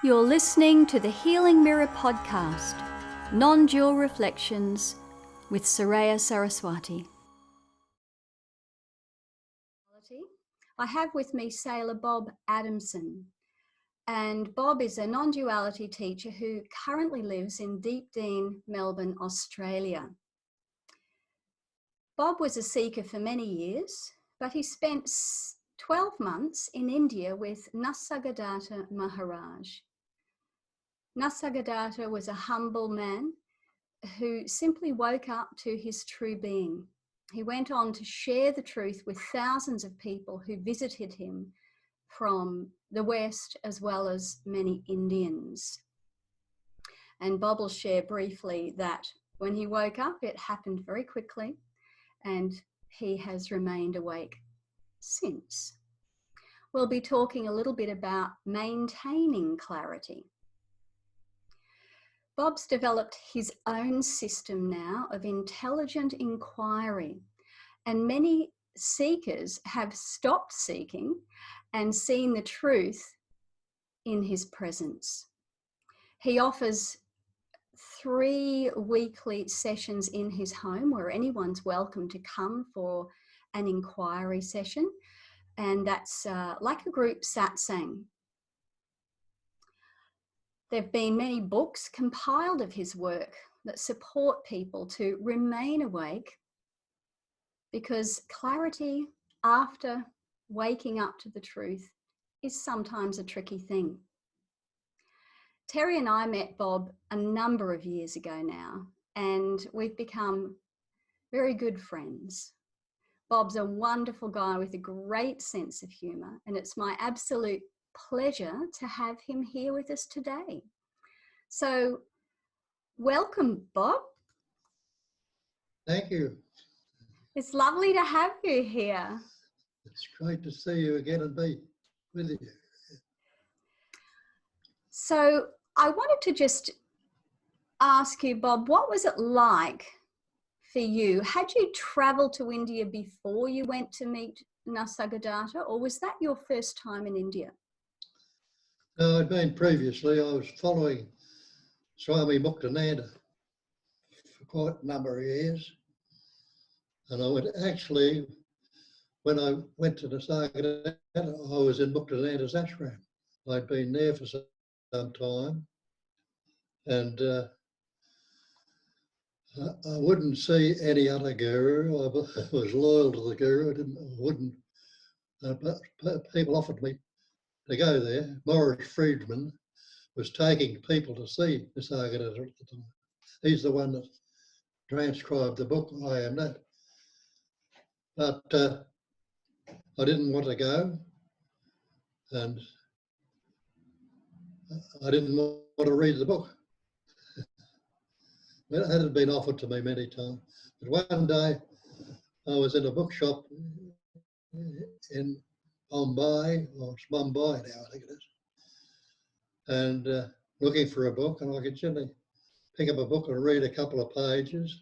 You're listening to the Healing Mirror podcast, Non-Dual Reflections with Soraya Saraswati. I have with me Sailor Bob Adamson, and Bob is a non-duality teacher who currently lives in Deep Dean, Melbourne, Australia. Bob was a seeker for many years, but he spent 12 months in India with Nisargadatta Maharaj. Nisargadatta was a humble man who simply woke up to his true being. He went on to share the truth with thousands of people who visited him from the West as well as many Indians. And Bob will share briefly that when he woke up, it happened very quickly, and he has remained awake since. We'll be talking a little bit about maintaining clarity. Bob's developed his own system now of intelligent inquiry, and many seekers have stopped seeking and seen the truth in his presence. He offers 3 weekly sessions in his home where anyone's welcome to come for an inquiry session, and that's like a group Satsang. There have been many books compiled of his work that support people to remain awake, because clarity after waking up to the truth is sometimes a tricky thing. Terry and I met Bob a number of years ago now, and we've become very good friends. Bob's a wonderful guy with a great sense of humour, and it's my absolute pleasure to have him here with us today. So, welcome, Bob. Thank you. It's lovely to have you here. It's great to see you again and be with you. So, I wanted to just ask you, Bob, what was it like for you? Had you travelled to India before you went to meet Nisargadatta, or was that your first time in India? No, I'd been previously. I was following Swami Muktananda for quite a number of years. And I would actually, when I went to Nisargadatta, I was in Muktananda's ashram. I'd been there for some time, and I wouldn't see any other guru. I was loyal to the guru. But people offered me to go there. Morris Friedman was taking people to see Nisargadatta at the time. He's the one that transcribed the book, I Am That. But I didn't want to go, and I didn't want to read the book. It had been offered to me many times. But one day I was in a bookshop in Bombay, or it's Mumbai now, I think it is, and looking for a book, and I could generally pick up a book and read a couple of pages,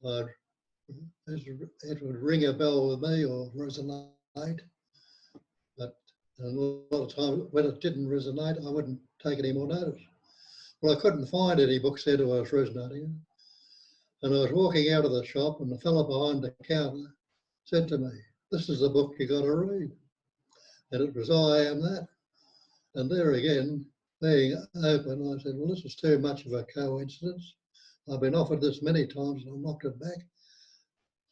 and it would ring a bell with me or resonate, but a lot of times when it didn't resonate, I wouldn't take any more notice. Well, I couldn't find any books there that I was resonating, and I was walking out of the shop, and the fellow behind the counter said to me, "This is the book you got to read," and it was I Am That. And there again, being open, I said, "Well, this is too much of a coincidence. I've been offered this many times and I knocked it back.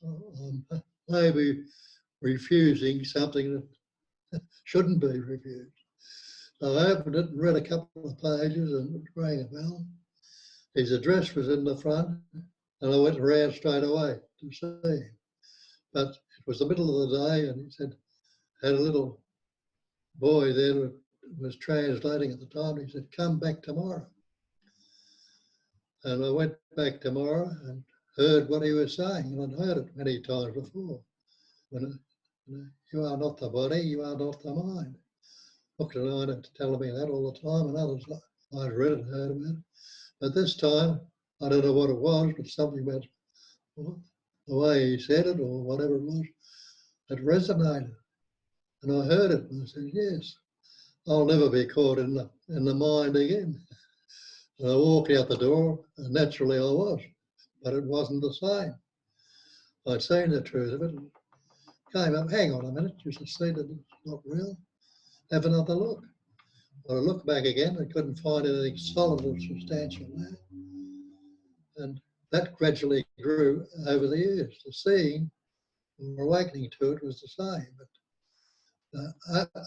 I'm maybe refusing something that shouldn't be refused." So I opened it and read a couple of pages, and it rang a bell. His address was in the front, and I went around straight away to see him. But it was the middle of the day, and he said, had a little boy there who was translating at the time. He said, "Come back tomorrow." And I went back tomorrow and heard what he was saying, and I'd heard it many times before. When you are not the body, you are not the mind. Muktananda telling me that all the time, and others I'd read and heard about it. But this time, I don't know what it was, but something about the way he said it or whatever it was, it resonated. And I heard it and I said, yes, I'll never be caught in the mind again. And I walked out the door, and naturally I was, but it wasn't the same. I'd seen the truth of it and came up, hang on a minute, you should see that it's not real. Have another look. I looked back again and couldn't find anything solid or substantial there. And that gradually grew over the years. The seeing or awakening to it was the same, but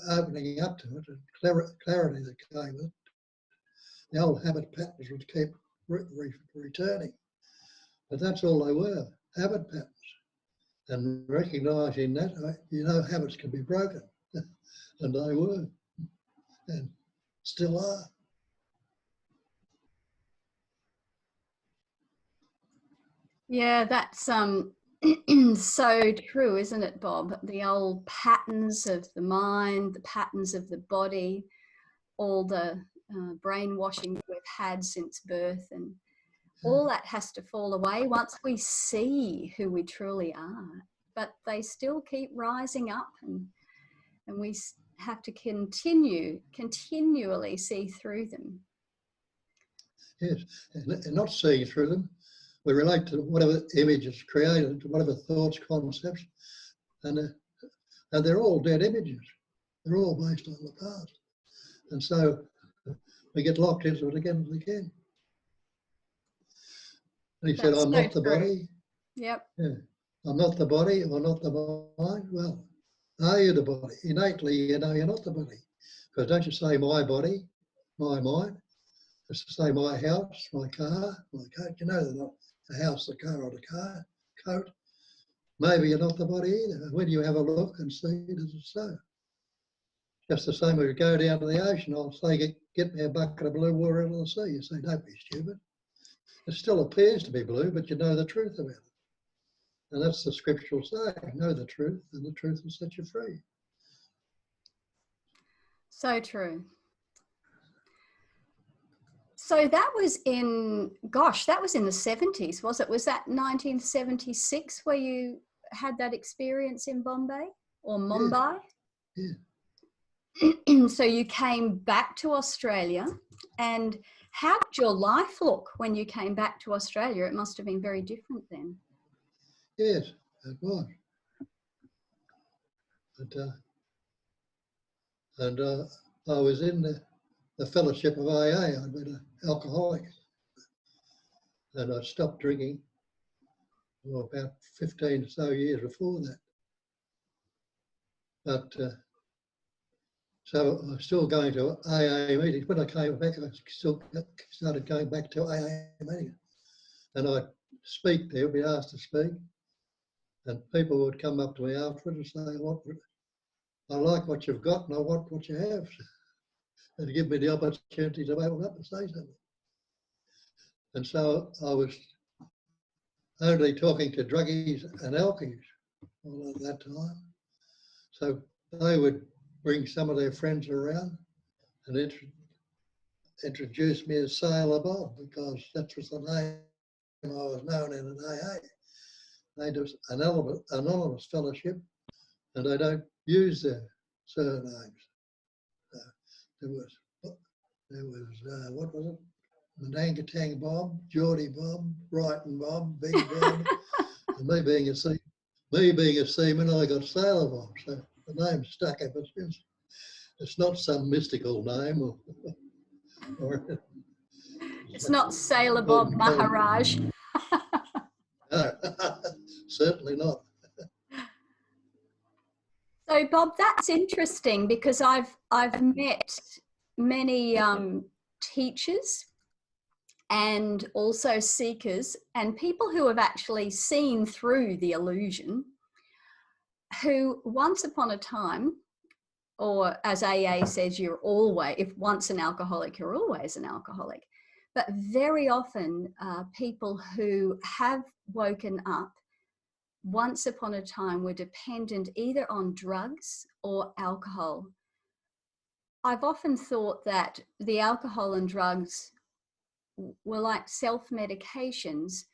opening up to it and clarity that came with it, the old habit patterns would keep returning. But that's all they were, habit patterns. And recognising that, habits can be broken. And they were, and still are. Yeah, that's so true, isn't it, Bob? The old patterns of the mind, the patterns of the body, all the brainwashing that we've had since birth, and all that has to fall away once we see who we truly are. But they still keep rising up, and we have to continually see through them. Yes, and not seeing through them. We relate to whatever image is created, to whatever thoughts, concepts, and they're all dead images. They're all based on the past. And so we get locked into it again and again. And he said, I'm not the body. Yep. Yeah. I'm not the body, I'm not the mind. Well, are you the body? Innately, you know you're not the body. Because don't you say my body, my mind? It's to say my house, my car, my coat. You know they're not the house, the car, or the car, coat. Maybe you're not the body either. When you have a look and see it as so. Just the same as we go down to the ocean, I'll say, get me a bucket of blue water out of the sea. You say, don't be stupid. It still appears to be blue, but you know the truth about it. And that's the scriptural saying, know the truth, and the truth will set you free. So true. So that was that was in the 70s, was it? Was that 1976 where you had that experience in Bombay or Mumbai? Yeah. So you came back to Australia, and how did your life look when you came back to Australia? It must have been very different then. Yes, it was. And I was in the fellowship of AA. I'd been an alcoholic. And I stopped drinking about 15 or so years before that. But so I was still going to AA meetings. When I came back, I still started going back to AA meetings. And I'd speak there, be asked to speak. And people would come up to me afterwards and say, I like what you've got and I want what you have. And give me the opportunity to open up and say something. And so I was only talking to druggies and alkies all at that time. So they would bring some of their friends around and introduce me as Sailor Bob, because that was the name I was known in an AA. They do an anonymous fellowship, and they don't use their surnames. There was what was it? Mandangatang Bob, Geordie Bob, Brighton Bob, Big Bob. And me being a seaman, I got Sailor Bob. So the name stuck ever since. It's not some mystical name or it's not Sailor Bob Maharaj. No, certainly not. So Bob, that's interesting, because I've met many teachers and also seekers and people who have actually seen through the illusion, who once upon a time, or as AA says, if once an alcoholic, you're always an alcoholic. But very often people who have woken up once upon a time were dependent either on drugs or alcohol. I've often thought that the alcohol and drugs were like self-medications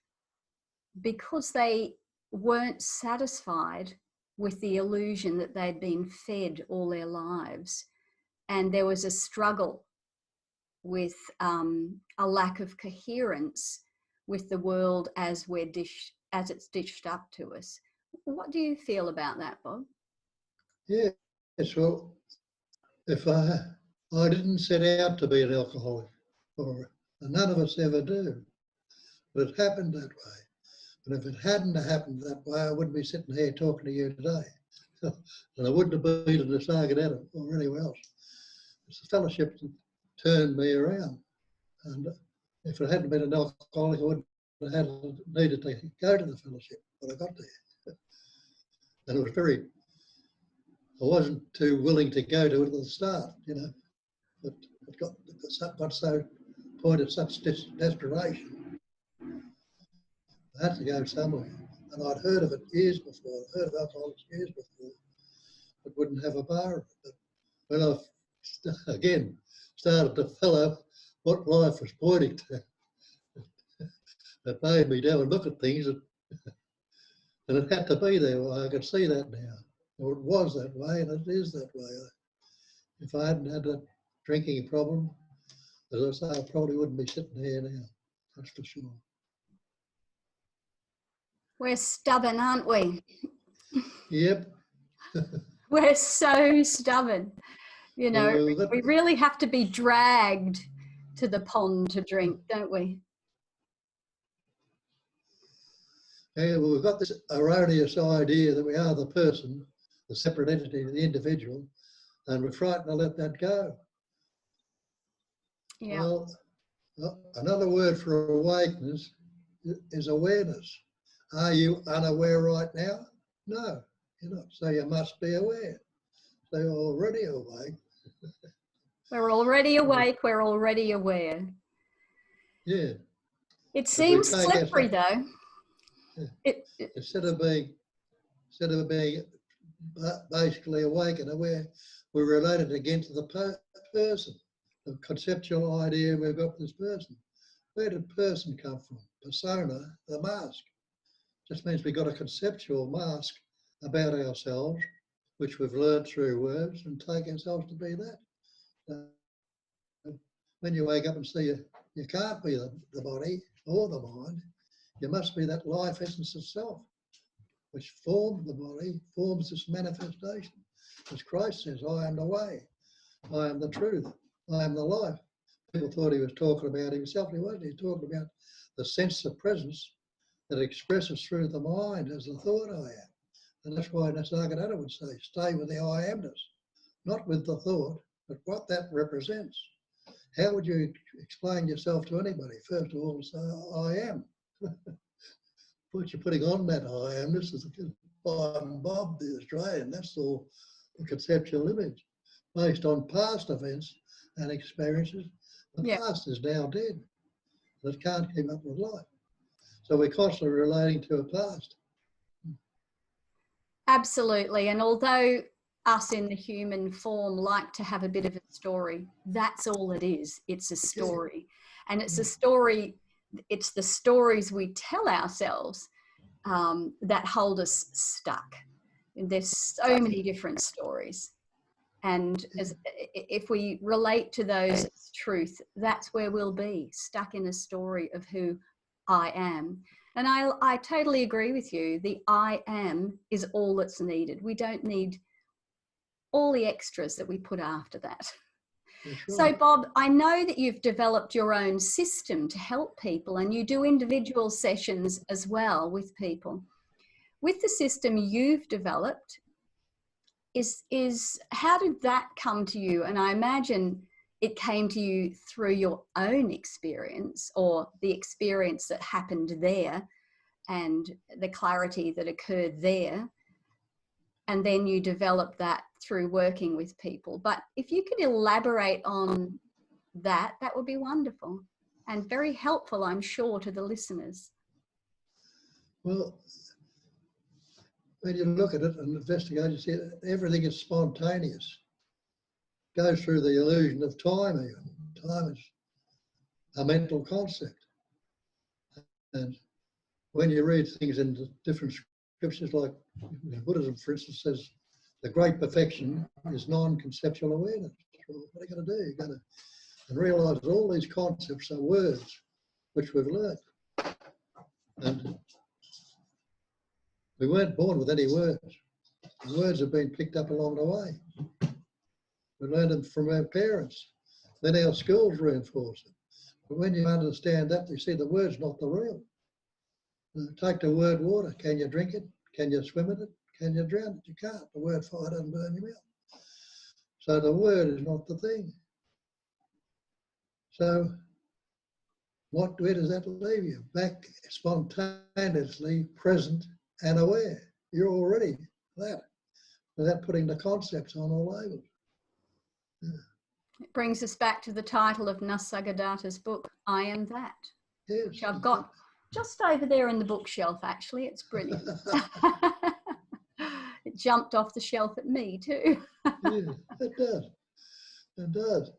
because they weren't satisfied with the illusion that they'd been fed all their lives. and there was a struggle with a lack of coherence with the world as it's dished up to us. What do you feel about that, Bob? Yeah, well, if I didn't set out to be an alcoholic, or none of us ever do, but it happened that way. And if it hadn't happened that way, I wouldn't be sitting here talking to you today. And I wouldn't have been in Nisargadatta or anywhere else. It's the fellowship that turned me around. And if it hadn't been an alcoholic, I wouldn't have needed to go to the fellowship, but I got there. And it was I wasn't too willing to go to it at the start, you know, but it got so point of such desperation. I had to go somewhere. And I'd heard of it years before. I'd heard of alcoholics years before, but wouldn't have a bar of it. But when I, again, started to follow what life was pointing to, it made me go and look at things, and it had to be there. I could see that now. Or it was that way, and it is that way. If I hadn't had that drinking problem, as I say, I probably wouldn't be sitting here now. That's for sure. We're stubborn, aren't we? Yep. We're so stubborn. You know, Well, we really have to be dragged to the pond to drink, don't we? Yeah, well, we've got this erroneous idea that we are the person, the separate entity, the individual, and we're frightened to let that go. Yeah. Well, another word for awakeness is awareness. Are you unaware right now? No, you're not. So you must be aware. So you're already awake. We're already awake. We're already aware. Yeah. It seems slippery, though. Yeah. Instead of being basically awake and aware, we're related again to the person, the conceptual idea we've got this person. Where did person come from? Persona, the mask. Just means we've got a conceptual mask about ourselves, which we've learned through words, and take ourselves to be that. When you wake up and see you can't be the body or the mind, you must be that life essence itself, which formed the body, forms this manifestation. As Christ says, I am the way, I am the truth, I am the life. People thought he was talking about himself. He wasn't. He was talking about the sense of presence that expresses through the mind as the thought I am. And that's why Nisargadatta would say, stay with the I amness, not with the thought, but what that represents. How would you explain yourself to anybody? First of all, say, I am. What you're putting on that I am, this is Bob, the Australian, that's all the conceptual image based on past events and experiences. The past is now dead. It can't keep up with life. So we're constantly relating to a past. Absolutely. And although us in the human form like to have a bit of a story, that's all it is. It's a story. And it's a story, it's the stories we tell ourselves that hold us stuck. And there's so many different stories. And if we relate to those as truth, that's where we'll be, stuck in a story of who I am. And I totally agree with you. The I am is all that's needed. We don't need all the extras that we put after that. Sure. So, Bob, I know that you've developed your own system to help people, and you do individual sessions as well with people. With the system you've developed, is how did that come to you? And I imagine it came to you through your own experience, or the experience that happened there and the clarity that occurred there. And then you developed that through working with people. But if you could elaborate on that, that would be wonderful and very helpful, I'm sure, to the listeners. Well, when you look at it and investigate, you see everything is spontaneous. It goes through the illusion of time even. Time is a mental concept. And when you read things in different scriptures, like Buddhism, for instance, says the great perfection is non-conceptual awareness. Well, what are you going to do? You're going to realise all these concepts are words which we've learned. And we weren't born with any words. The words have been picked up along the way. We learned them from our parents. Then our schools reinforce them. But when you understand that, you see the word's not the real. Take the word water. Can you drink it? Can you swim in it? Can you drown it? You can't. The word fire doesn't burn your mouth. So the word is not the thing. So where does that leave you? Back spontaneously present and aware. You're already that, without putting the concepts on or labels. Yeah. It brings us back to the title of Nisargadatta's book, I Am That, Yes, which I've got just over there in the bookshelf, actually. It's brilliant. It jumped off the shelf at me too. Yeah, it does. It does.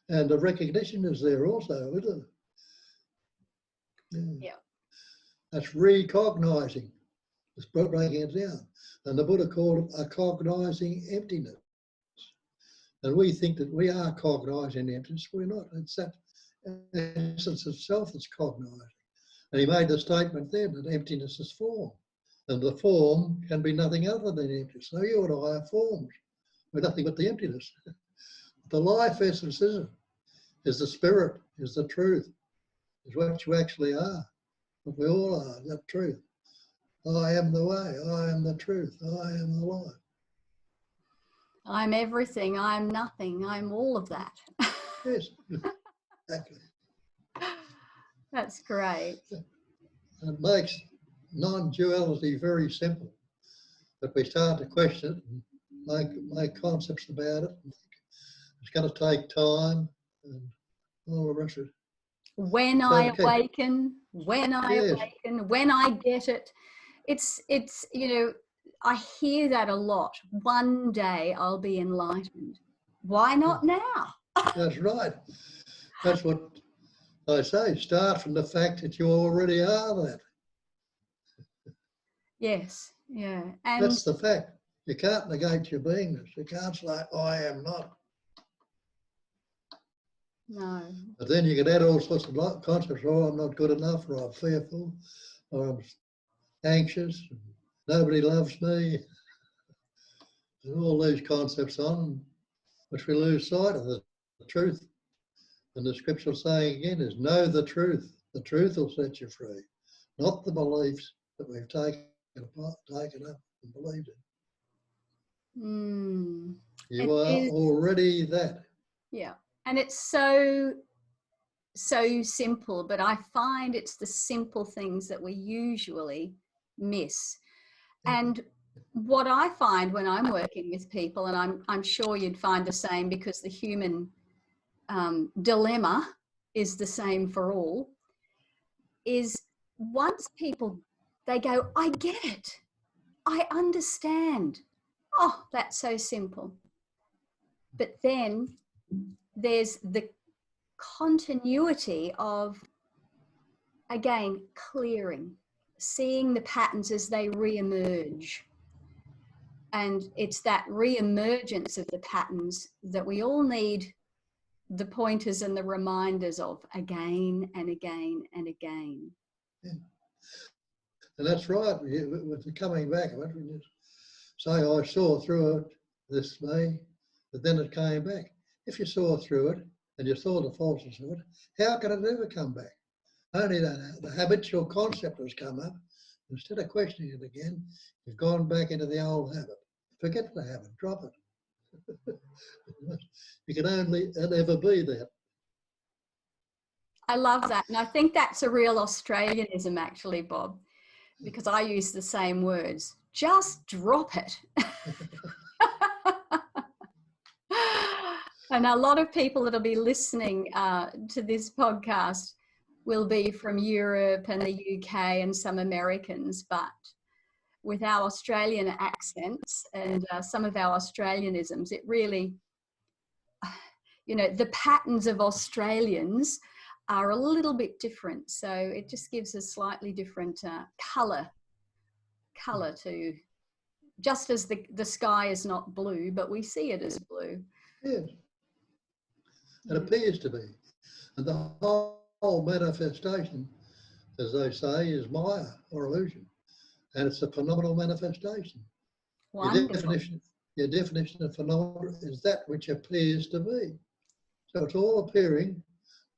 And the recognition is there also, isn't it? Yeah. Yeah. That's recognising. It's breaking it down. And the Buddha called it a cognising emptiness. And we think that we are cognising emptiness. We're not. It's that essence of self that's cognising. And he made the statement then that emptiness is form. And the form can be nothing other than emptiness. So you and I are forms. We're nothing but the emptiness. The life essence is the spirit, is the truth, is what you actually are. What we all are, that truth. I am the way, I am the truth, I am the life. I'm everything, I'm nothing, I'm all of that. Yes, exactly. That's great. It makes non-duality very simple. But we start to question it and make concepts about it. It's going to take time and all the rest of it. When I awaken, when I get it. It's, you know, I hear that a lot. One day I'll be enlightened. Why not now? That's right. That's what I say. Start from the fact that you already are that. Yes, yeah. And that's the fact. You can't negate your beingness. You can't say, I am not. No. But then you can add all sorts of concepts. Oh, I'm not good enough, or I'm fearful, or I'm anxious, nobody loves me. And all these concepts on, which we lose sight of the truth. And the scriptural saying again is, know the truth. The truth will set you free, not the beliefs that we've taken up and believed in. Mm. You are already that. Yeah. And it's so simple, but I find it's the simple things that we usually miss. And what I find when I'm working with people, and I'm sure you'd find the same, because the human dilemma is the same for all, is once people, they go, I get it, I understand. Oh, that's so simple. But then there's the continuity of, again, clearing, seeing the patterns as they re-emerge. And it's that re-emergence of the patterns that we all need the pointers and the reminders of again and again and again. Yeah. And that's right. With the coming back of it, we just say, I saw through it this way, but then it came back. If you saw through it and you saw the falseness of it, how can it ever come back? Only the habitual concept has come up. Instead of questioning it again, you've gone back into the old habit. Forget the habit, drop it. You can only ever be that. I love that. And I think that's a real Australianism, actually, Bob, because I use the same words. Just drop it. And a lot of people that'll be listening to this podcast will be from Europe and the UK and some Americans, but with our Australian accents and some of our Australianisms, it really, you know, the patterns of Australians are a little bit different. So it just gives a slightly different colour to, just as the sky is not blue, but we see it as blue. Yes. It appears to be. And the whole manifestation, as they say, is Maya or illusion. And it's a phenomenal manifestation. Wonderful. Your definition of phenomenal is that which appears to be. So it's all appearing.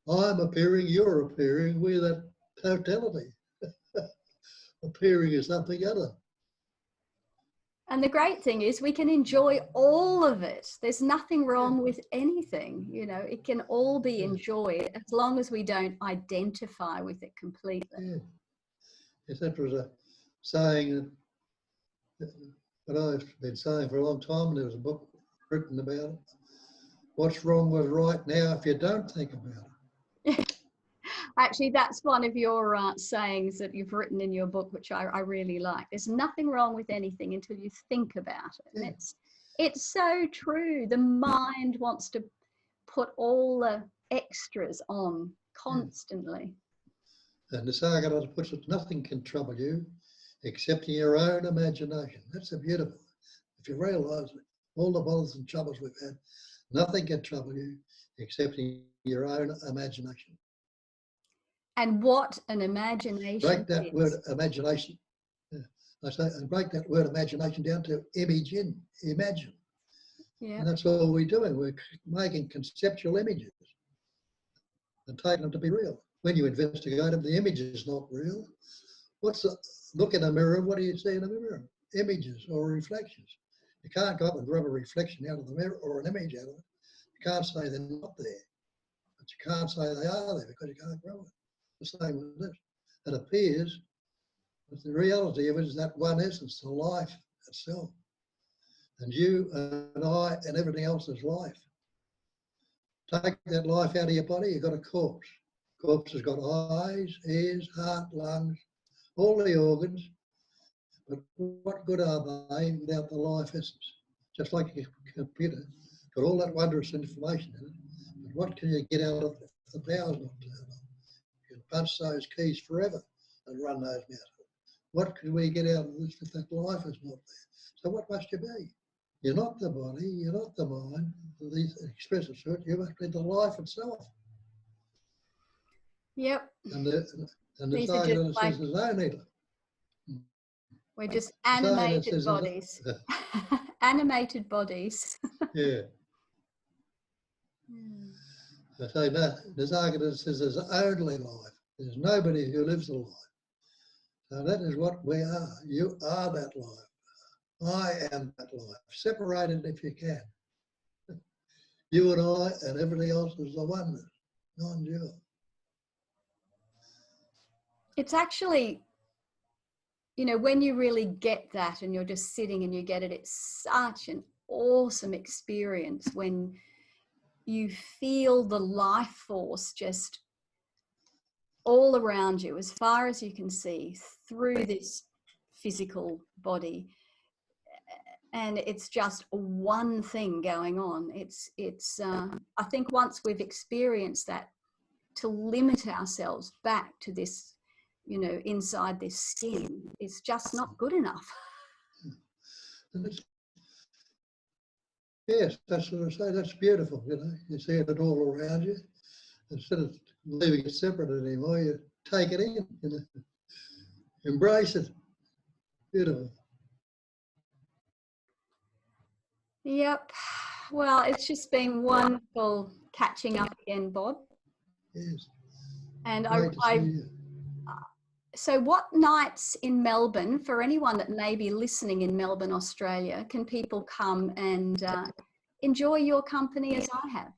I'm appearing, you're appearing, we're that totality. Appearing is something other. And the great thing is we can enjoy all of it. There's nothing wrong with anything. You know, it can all be enjoyed as long as we don't identify with it completely. Yeah. Yes, that was a saying that I've been saying for a long time, and there was a book written about it. What's wrong with right now if you don't think about it? Actually, that's one of your sayings that you've written in your book, which I really like. There's nothing wrong with anything until you think about it. Yeah. And it's so true. The mind wants to put all the extras on constantly. And Nisargadatta puts it, nothing can trouble you except in your own imagination. That's a beautiful. If you realise all the bothers and troubles we've had, nothing can trouble you except in your own imagination. And what an imagination. Break that word imagination. I say, and break that word imagination down to imagine. Yeah. And that's all we're doing. We're making conceptual images and taking them to be real. When you investigate them, the image is not real. Look in a mirror, what do you see in a mirror? Images or reflections. You can't go up and grab a reflection out of the mirror or an image out of it. You can't say they're not there. But you can't say they are there because you can't grab it. The same with this. It appears, but the reality of it is that one essence, the life itself. And you and I and everything else is life. Take that life out of your body, you've got a corpse. Corpse has got eyes, ears, heart, lungs, all the organs. But what good are they without the life essence? Just like a computer, got all that wondrous information in it. But what can you get out of it if the power's not turned on? You can punch those keys forever and run those mouths. What can we get out of this if that life is not there? So what must you be? You're not the body, you're not the mind, these expressive suit, you must be the life itself. Yep. And the target says there's no need. We're just animated bodies. Animated bodies. Yeah. I say no, Nisargadatta says there's only life. There's nobody who lives a life. So that is what we are. You are that life. I am that life. Separate it if you can. You and I and everything else is the oneness, non-dual. It's actually, you know, when you really get that and you're just sitting and you get it, it's such an awesome experience when you feel the life force just all around you, as far as you can see, through this physical body. And it's just one thing going on. I think once we've experienced that, to limit ourselves back to this, you know, inside this skin, is just not good enough. Yes, that's what I say. That's beautiful, you know. You see it all around you. Instead of leaving it separate anymore, you take it in, you know. Embrace it. Beautiful. Yep. Well, it's just been wonderful catching up again, Bob. Yes. And Great to see you. So what nights in Melbourne, for anyone that may be listening in Melbourne, Australia, can people come and enjoy your company as I have?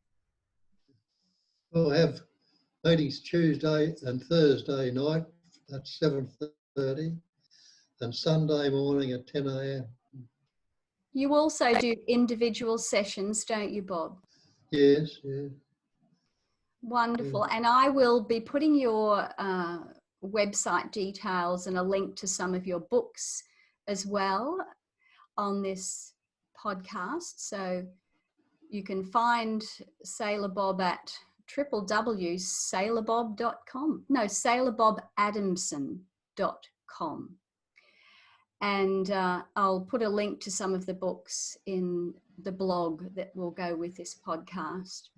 We'll have meetings Tuesday and Thursday night at 7:30 and Sunday morning at 10 a.m. You also do individual sessions, don't you, Bob? Yes, yeah. Wonderful. Yeah. And I will be putting your website details and a link to some of your books as well on this podcast. So you can find Sailor Bob at www.sailorbob.com. No, SailorBobAdamson.com. And I'll put a link to some of the books in the blog that will go with this podcast.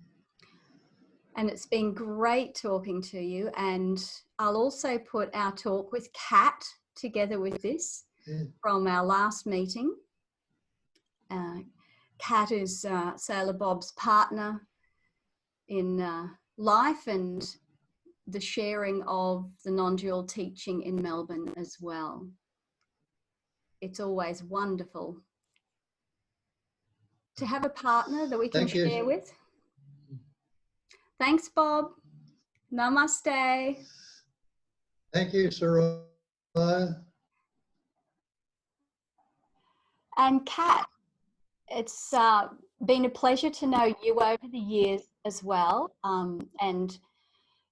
And it's been great talking to you. And I'll also put our talk with Kat together with this from our last meeting. Kat is Sailor Bob's partner in life and the sharing of the non-dual teaching in Melbourne as well. It's always wonderful to have a partner that we can share with. Thanks, Bob. Namaste. Thank you, Soraya. And Kat, it's been a pleasure to know you over the years as well, and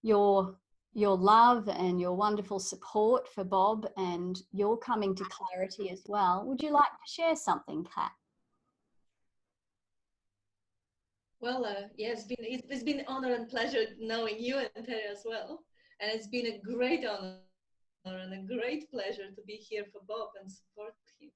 your love and your wonderful support for Bob and your coming to clarity as well. Would you like to share something, Kat? Well, yeah, it's been an honor and pleasure knowing you and Terry as well. And it's been a great honor and a great pleasure to be here for Bob and support him.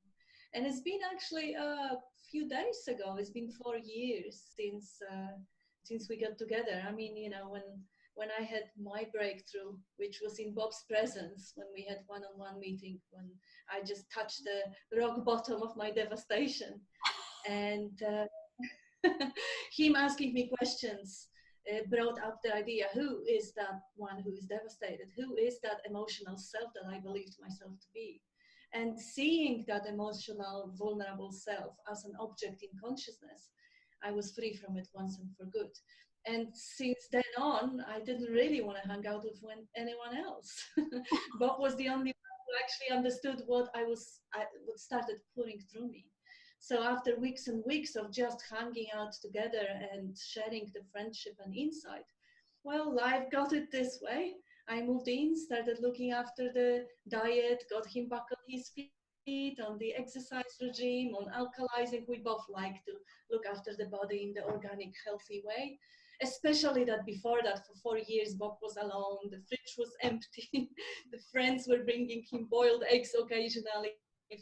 And it's been actually a few days ago. It's been 4 years since we got together. I mean, you know, when I had my breakthrough, which was in Bob's presence, when we had one-on-one meeting, when I just touched the rock bottom of my devastation, and him asking me questions brought up the idea, who is that one who is devastated? Who is that emotional self that I believed myself to be? And seeing that emotional, vulnerable self as an object in consciousness, I was free from it once and for good. And since then on, I didn't really want to hang out with anyone else. Bob was the only one who actually understood what started pouring through me. So after weeks and weeks of just hanging out together and sharing the friendship and insight, well, life got it this way. I moved in, started looking after the diet, got him back on his feet, on the exercise regime, on alkalizing. We both like to look after the body in the organic, healthy way. Especially that before that, for 4 years, Bob was alone, the fridge was empty, the friends were bringing him boiled eggs occasionally.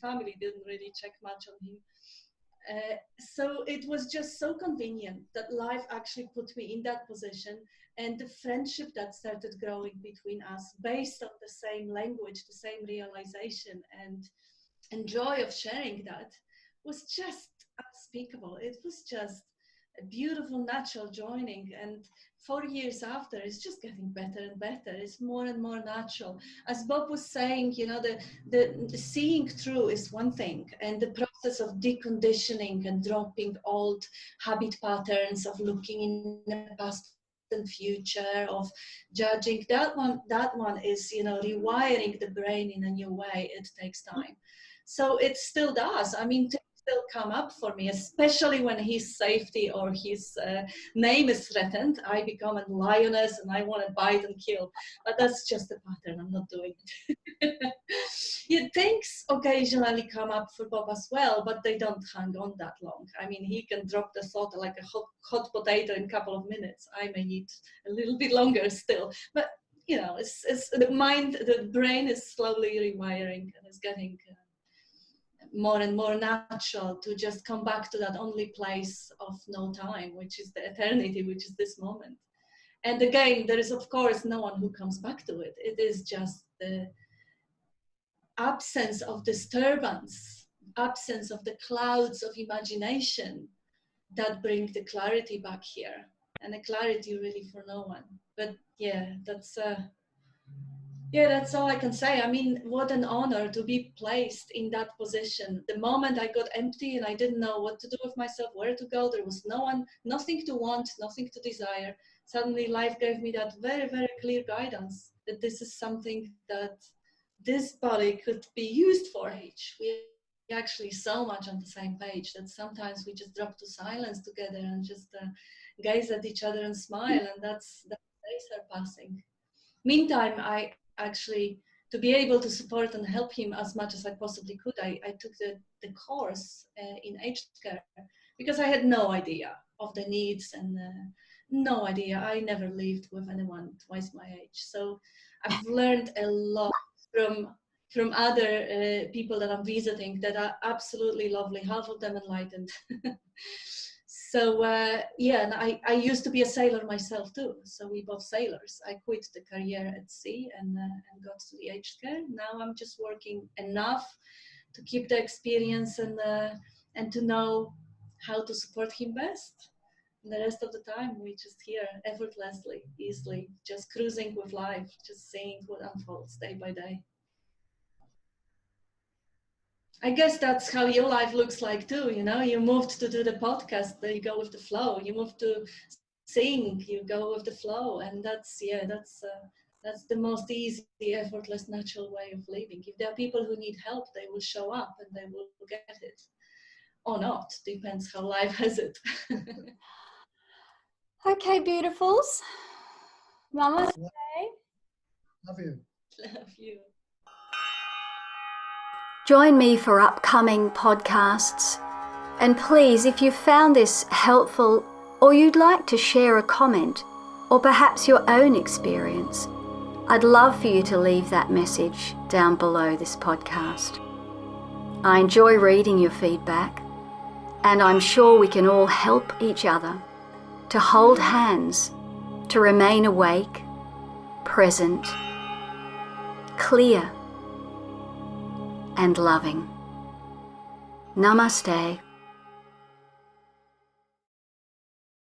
Family didn't really check much on him. So it was just so convenient that life actually put me in that position, and the friendship that started growing between us based on the same language, the same realization and joy of sharing that was just unspeakable. It was just a beautiful natural joining, and 4 years after it's just getting better and better. It's more and more natural. As Bob was saying, you know, the seeing through is one thing, and the process of deconditioning and dropping old habit patterns of looking in the past and future, of judging, that one is, you know, rewiring the brain in a new way. It takes time. So it still does. I mean, still come up for me, especially when his safety or his name is threatened. I become a lioness and I want to bite and kill. But that's just a pattern. I'm not doing it. Yeah, things occasionally come up for Bob as well, but they don't hang on that long. I mean, he can drop the thought like a hot potato in a couple of minutes. I may need a little bit longer still. But, you know, it's the mind, the brain is slowly rewiring and it's getting more and more natural to just come back to that only place of no time, which is the eternity, which is this moment. And again, there is of course no one who comes back to it. It is just the absence of disturbance, absence of the clouds of imagination that bring the clarity back here, and the clarity really for no one. But yeah, that's all I can say. I mean, what an honor to be placed in that position. The moment I got empty and I didn't know what to do with myself, where to go, there was no one, nothing to want, nothing to desire. Suddenly life gave me that very, very clear guidance that this is something that this body could be used for. We actually so much on the same page that sometimes we just drop to silence together and just gaze at each other and smile, and that's days are passing. Meantime, I actually, to be able to support and help him as much as I possibly could, I took the course in aged care, because I had no idea of the needs and no idea. I never lived with anyone twice my age. So I've learned a lot from other people that I'm visiting that are absolutely lovely, half of them enlightened. So yeah, and I used to be a sailor myself too. So we both sailors. I quit the career at sea and got to the aged care. Now I'm just working enough to keep the experience and to know how to support him best. And the rest of the time we just here effortlessly, easily, just cruising with life, just seeing what unfolds day by day. I guess that's how your life looks like too, you know. You moved to do the podcast, you go with the flow. You moved to sing, you go with the flow, and that's the most easy, effortless, natural way of living. If there are people who need help, they will show up and they will get it, or not. Depends how life has it. Okay, beautifuls. Namaste. Love you. Love you. Join me for upcoming podcasts. And please, if you found this helpful or you'd like to share a comment or perhaps your own experience, I'd love for you to leave that message down below this podcast. I enjoy reading your feedback, and I'm sure we can all help each other to hold hands, to remain awake, present, clear, and loving. Namaste.